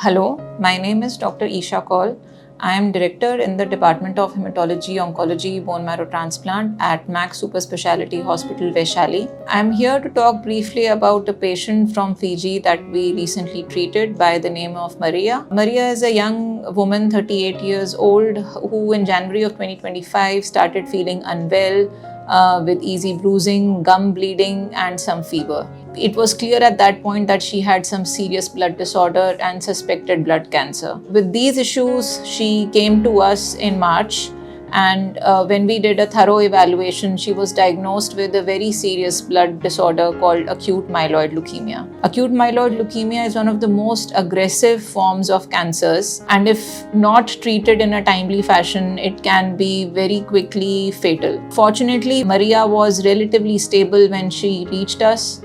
Hello, my name is Dr. Isha Kaul. I am Director in the Department of Hematology, Oncology, Bone Marrow Transplant at Max Super Speciality Hospital, Vaishali. I am here to talk briefly about a patient from Fiji that we recently treated by the name of Maria. Maria is a young woman, 38 years old, who in January of 2025 started feeling unwell with easy bruising, gum bleeding, and some fever. It was clear at that point that she had some serious blood disorder and suspected blood cancer. With these issues, she came to us in March, and when we did a thorough evaluation, she was diagnosed with a very serious blood disorder called acute myeloid leukemia. Acute myeloid leukemia is one of the most aggressive forms of cancers, and if not treated in a timely fashion, it can be very quickly fatal. Fortunately, Maria was relatively stable when she reached us.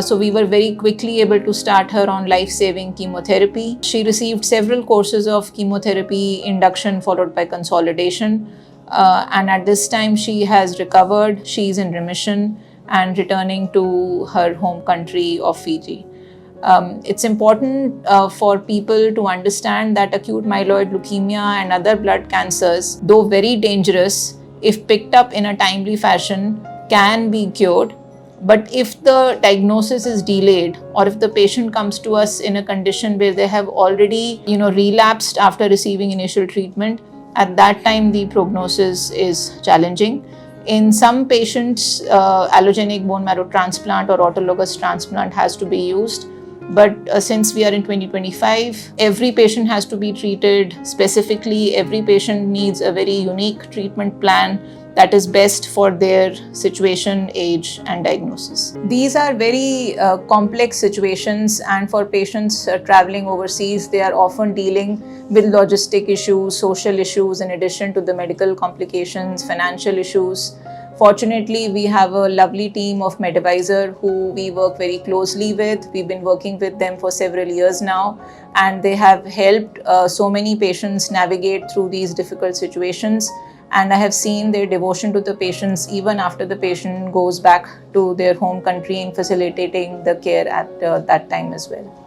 So we were very quickly able to start her on life-saving chemotherapy. She received several courses of chemotherapy induction followed by consolidation. And at this time she has recovered, she is in remission and returning to her home country of Fiji. It's important for people to understand that acute myeloid leukemia and other blood cancers, though very dangerous, if picked up in a timely fashion, can be cured. But if the diagnosis is delayed, or if the patient comes to us in a condition where they have already, relapsed after receiving initial treatment, at that time the prognosis is challenging. In some patients, allogeneic bone marrow transplant or autologous transplant has to be used. But since we are in 2025, every patient has to be treated specifically. Every patient needs a very unique treatment plan that is best for their situation, age, and diagnosis. These are very complex situations, and for patients traveling overseas, they are often dealing with logistic issues, social issues, in addition to the medical complications, financial issues. Fortunately, we have a lovely team of MedAdvisor who we work very closely with. We've been working with them for several years now, and they have helped so many patients navigate through these difficult situations. And I have seen their devotion to the patients even after the patient goes back to their home country in facilitating the care at that time as well.